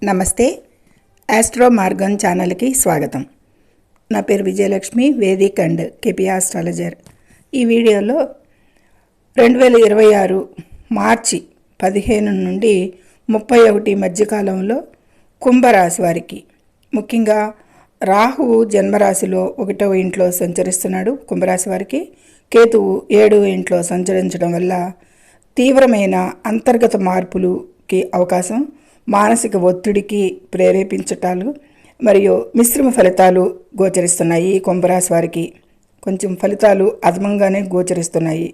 నమస్తే. ఆస్ట్రో మార్గం ఛానల్కి స్వాగతం. నా పేరు Vijayalakshmi, Vedic and KP astrologer. ఈ వీడియోలో 2026 మార్చి 15 నుండి 31 మధ్యకాలంలో కుంభరాశి వారికి, ముఖ్యంగా రాహువు జన్మరాశిలో 1వ ఇంట్లో సంచరిస్తున్నాడు. కుంభరాశి వారికి కేతువు 7వ ఇంట్లో సంచరించడం వల్ల తీవ్రమైన అంతర్గత మార్పులకి అవకాశం, మానసిక ఒత్తిడికి ప్రేరేపించటాలు మరియు మిశ్రమ ఫలితాలు గోచరిస్తున్నాయి. ఈ కుంభరాశి వారికి కొంచెం ఫలితాలు అధమంగానే గోచరిస్తున్నాయి.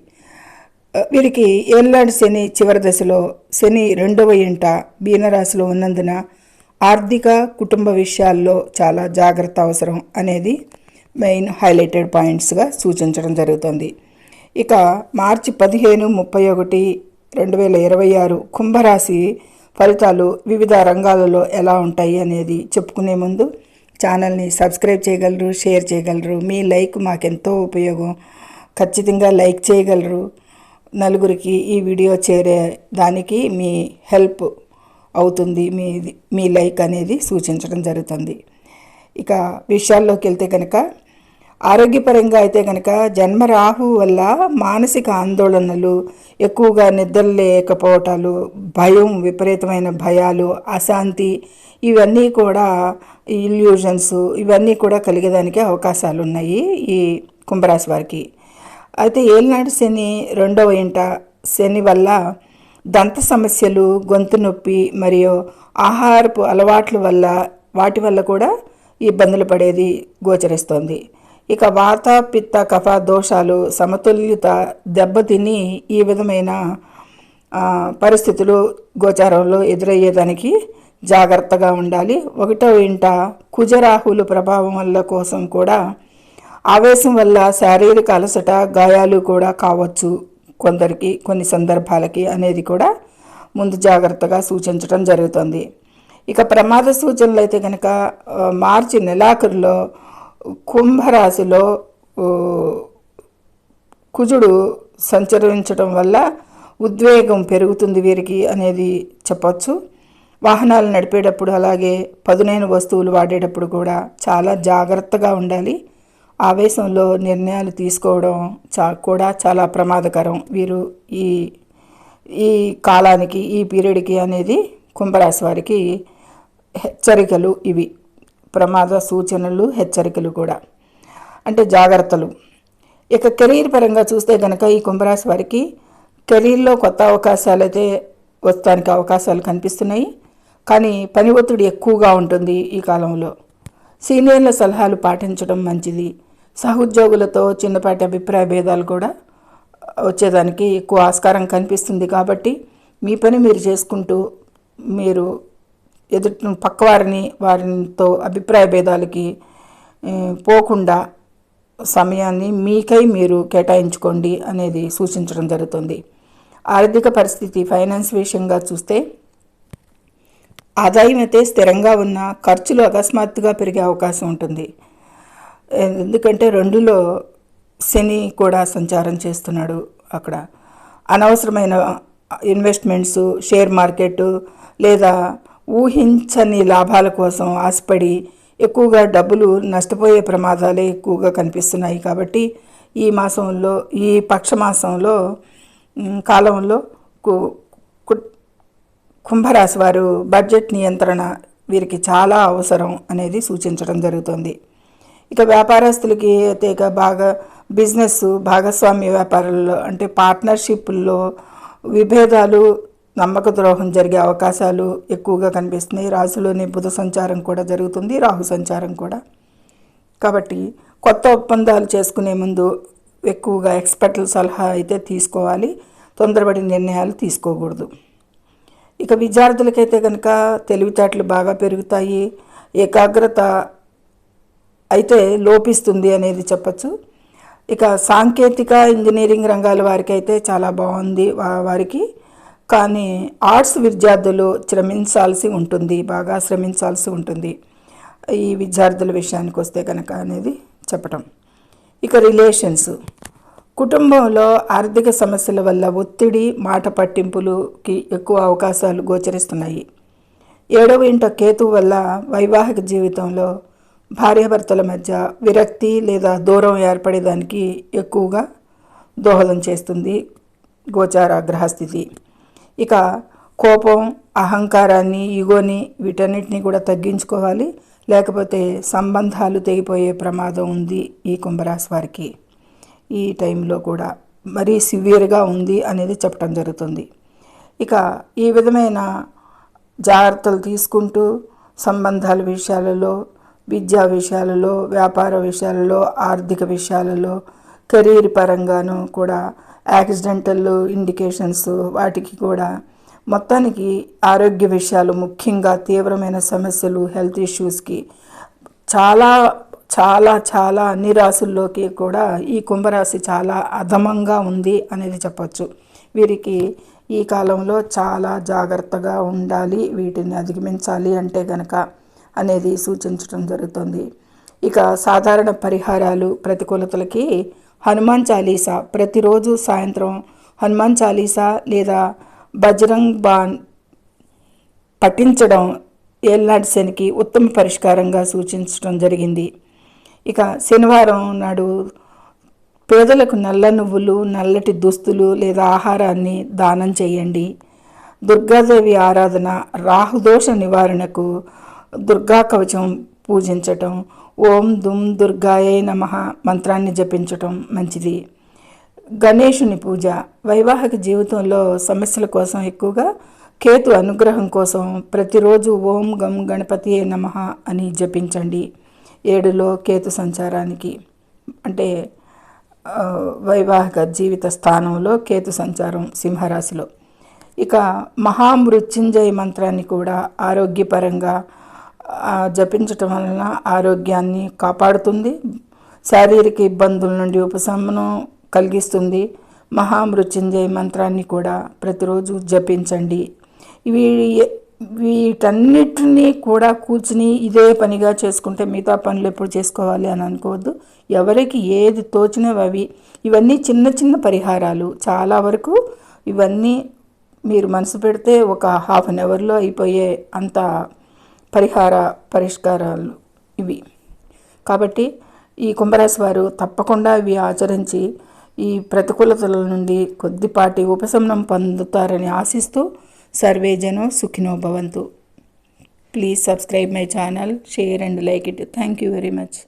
వీరికి ఏళ్ళనాటి శని చివరి దశలో, శని 2వ ఇంట మీనరాశిలో ఉన్నందున ఆర్థిక కుటుంబ విషయాల్లో చాలా జాగ్రత్త అవసరం అనేది మెయిన్ హైలైటెడ్ పాయింట్స్గా సూచించడం జరుగుతుంది. ఇక మార్చి 15, 31, 2026 కుంభరాశి ఫలితాలు వివిధ రంగాలలో ఎలా ఉంటాయి అనేది చెప్పుకునే ముందు ఛానల్ని సబ్స్క్రైబ్ చేయగలరు, షేర్ చేయగలరు. మీ లైక్ మాకెంతో ఉపయోగం. ఖచ్చితంగా లైక్ చేయగలరు. నలుగురికి ఈ వీడియో చేరే దానికి మీ హెల్ప్ అవుతుంది. మీ లైక్ అనేది సూచించడం జరుగుతుంది. ఇక విషయాల్లోకి వెళ్తే కనుక, ఆరోగ్యపరంగా అయితే కనుక జన్మ రాహు వల్ల మానసిక ఆందోళనలు, ఎక్కువగా నిద్ర లేకపోవటాలు, భయం, విపరీతమైన భయాలు, అశాంతి, ఇవన్నీ కూడా ఇల్యూజన్స్, ఇవన్నీ కూడా కలిగేదానికి అవకాశాలు ఉన్నాయి ఈ కుంభరాశి వారికి. అయితే ఏళ్ళనాటి శని 2వ ఇంట శని వల్ల దంత సమస్యలు, గొంతు నొప్పి మరియు ఆహారపు అలవాట్ల వల్ల, వాటి వల్ల కూడా ఇబ్బందులు పడేది గోచరిస్తోంది. ఇక వాత, పిత్త, కఫ దోషాలు, సమతుల్యత దెబ్బతిని ఈ విధమైన పరిస్థితులు గోచారంలో ఎదురయ్యేదానికి జాగ్రత్తగా ఉండాలి. 1వ ఇంట కుజరాహుల ప్రభావం వల్ల కోసం కూడా ఆవేశం వల్ల శారీరక అలసట, గాయాలు కూడా కావచ్చు కొందరికి, కొన్ని సందర్భాలకి అనేది కూడా ముందు జాగ్రత్తగా సూచించడం జరుగుతుంది. ఇక ప్రమాద సూచనలు అయితే కనుక మార్చి నెలాఖరులో కుంభరాశిలో కుజుడు సంచరించడం వల్ల ఉద్వేగం పెరుగుతుంది వీరికి అనేది చెప్పచ్చు. వాహనాలు నడిపేటప్పుడు, అలాగే పదునైన వస్తువులు వాడేటప్పుడు కూడా చాలా జాగ్రత్తగా ఉండాలి. ఆవేశంలో నిర్ణయాలు తీసుకోవడం కూడా చాలా ప్రమాదకరం. వీరు ఈ కాలానికి, ఈ పీరియడ్కి అనేది కుంభరాశి వారికి హెచ్చరికలు ఇవి. ప్రమాద సూచనలు, హెచ్చరికలు కూడా, అంటే జాగ్రత్తలు. ఇక కెరీర్ పరంగా చూస్తే కనుక ఈ కుంభరాశి వారికి కెరీర్లో కొత్త అవకాశాలు అయితే వస్తానికి అవకాశాలు కనిపిస్తున్నాయి. కానీ పని ఒత్తిడి ఎక్కువగా ఉంటుంది ఈ కాలంలో. సీనియర్ల సలహాలు పాటించడం మంచిది. సహోద్యోగులతో చిన్నపాటి అభిప్రాయ భేదాలు కూడా వచ్చేదానికి ఎక్కువ ఆస్కారం కనిపిస్తుంది. కాబట్టి మీ పని మీరు చేసుకుంటూ, మీరు వారితో అభిప్రాయ భేదాలకి పోకుండా సమయాన్ని మీకై మీరు కేటాయించుకోండి అనేది సూచించడం జరుగుతుంది. ఆర్థిక పరిస్థితి, ఫైనాన్స్ విషయంగా చూస్తే ఆదాయం అయితే స్థిరంగా ఉన్న, ఖర్చులు అకస్మాత్తుగా పెరిగే అవకాశం ఉంటుంది. ఎందుకంటే 2లో శని కూడా సంచారం చేస్తున్నాడు. అక్కడ అనవసరమైన ఇన్వెస్ట్మెంట్స్, షేర్ మార్కెట్ లేదా ఊహించని లాభాల కోసం ఆశపడి ఎక్కువగా డబ్బులు నష్టపోయే ప్రమాదాలే ఎక్కువగా కనిపిస్తున్నాయి. కాబట్టి ఈ మాసంలో, ఈ పక్షమాసంలో కాలంలో కుంభరాశి వారు బడ్జెట్ నియంత్రణ వీరికి చాలా అవసరం అనేది సూచించడం జరుగుతుంది. ఇక వ్యాపారస్తులకి అయితే బాగా బిజినెస్, భాగస్వామ్య వ్యాపారాల్లో అంటే పార్ట్నర్షిప్ల్లో విభేదాలు, నమ్మక ద్రోహం జరిగే అవకాశాలు ఎక్కువగా కనిపిస్తున్నాయి. రాశిలోని బుధ సంచారం కూడా జరుగుతుంది, రాహు సంచారం కూడా. కాబట్టి కొత్త ఒప్పందాలు చేసుకునే ముందు ఎక్కువగా ఎక్స్పర్ట్ల సలహా అయితే తీసుకోవాలి. తొందరపడి నిర్ణయాలు తీసుకోకూడదు. ఇక విద్యార్థులకైతే కనుక తెలివితేటలు బాగా పెరుగుతాయి. ఏకాగ్రత అయితే లోపిస్తుంది అనేది చెప్పచ్చు. ఇక సాంకేతిక, ఇంజనీరింగ్ రంగాల వారికి అయితే చాలా బాగుంది వారికి. కానీ ఆర్ట్స్ విద్యార్థులు శ్రమించాల్సి ఉంటుంది, బాగా శ్రమించాల్సి ఉంటుంది ఈ విద్యార్థుల విషయానికి వస్తే కనుక అనేది చెప్పటం. ఇక రిలేషన్స్, కుటుంబంలో ఆర్థిక సమస్యల వల్ల ఒత్తిడి, మాట పట్టింపులకి ఎక్కువ అవకాశాలు గోచరిస్తున్నాయి. 7వ ఇంట కేతు వల్ల వైవాహిక జీవితంలో భార్యాభర్తల మధ్య విరక్తి లేదా దూరం ఏర్పడేదానికి ఎక్కువగా దోహదం చేస్తుంది గోచార గ్రహస్థితి. ఇక కోపం, అహంకారాన్ని, ఈగోని వీటన్నిటిని కూడా తగ్గించుకోవాలి, లేకపోతే సంబంధాలు తెగిపోయే ప్రమాదం ఉంది ఈ కుంభరాశి వారికి. ఈ టైంలో కూడా మరీ సివియర్గా ఉంది అనేది చెప్పడం జరుగుతుంది. ఇక ఈ విధమైన జాగ్రత్తలు తీసుకుంటూ సంబంధాల విషయాలలో, విద్యా విషయాలలో, వ్యాపార విషయాలలో, ఆర్థిక విషయాలలో, కెరీర్ పరంగాను కూడా యాక్సిడెంటల్ ఇండికేషన్స్ వాటికి కూడా మొత్తానికి ఆరోగ్య విషయాలు, ముఖ్యంగా తీవ్రమైన సమస్యలు, హెల్త్ ఇష్యూస్కి చాలా చాలా చాలా అన్ని రాశుల్లోకి కూడా ఈ కుంభరాశి చాలా అధమంగా ఉంది అనేది చెప్పచ్చు. వీరికి ఈ కాలంలో చాలా జాగ్రత్తగా ఉండాలి, వీటిని అధిగమించాలి అంటే గనక అనేది సూచించడం జరుగుతుంది. ఇక సాధారణ పరిహారాలు, ప్రతికూలతలకి హనుమాన్ చాలీసా ప్రతిరోజు సాయంత్రం హనుమాన్ చాలీసా లేదా బజరంగ్ బాన్ పఠించడం ఏళ్ళనాటి శనికి ఉత్తమ పరిష్కారంగా సూచించడం జరిగింది. ఇక శనివారం నాడు పేదలకు నల్ల నువ్వులు, నల్లటి దుస్తులు లేదా ఆహారాన్ని దానం చేయండి. దుర్గాదేవి ఆరాధన, రాహుదోష నివారణకు దుర్గా కవచం పూజించటం, ఓం దుమ్ దుర్గాయే నమః మంత్రాన్ని జపించటం మంచిది. గణేశుని పూజ, వైవాహిక జీవితంలో సమస్యల కోసం ఎక్కువగా కేతు అనుగ్రహం కోసం ప్రతిరోజు ఓం గం గణపతియే నమః అని జపించండి. 7లో కేతు సంచారానికి అంటే వైవాహిక జీవిత స్థానంలో కేతు సంచారం సింహరాశిలో. ఇక మహామృత్యుంజయ మంత్రాన్ని కూడా ఆరోగ్యపరంగా జపించటం వలన ఆరోగ్యాన్ని కాపాడుతుంది, శారీరక ఇబ్బందుల నుండి ఉపశమనం కలిగిస్తుంది. మహామృత్యుంజయ మంత్రాన్ని కూడా ప్రతిరోజు జపించండి. వీటన్నిటినీ కూడా కూర్చుని ఇదే పనిగా చేసుకుంటే మిగతా పనులు ఎప్పుడు చేసుకోవాలి అని అనుకోవద్దు. ఎవరికి ఏది తోచినవి ఇవన్నీ చిన్న చిన్న పరిహారాలు. చాలా వరకు ఇవన్నీ మీరు మనసు పెడితే ఒక హాఫ్ అన్ అవర్లో అయిపోయే అంత పరిష్కారాలు ఇవి. కాబట్టి ఈ కుంభరాశి వారు తప్పకుండా ఇవి ఆచరించి ఈ ప్రతికూలతల నుండి కొద్దిపాటి ఉపశమనం పొందుతారని ఆశిస్తూ సర్వే జనో సుఖినో భవంతు. Please subscribe my channel, share and like it. Thank you very much.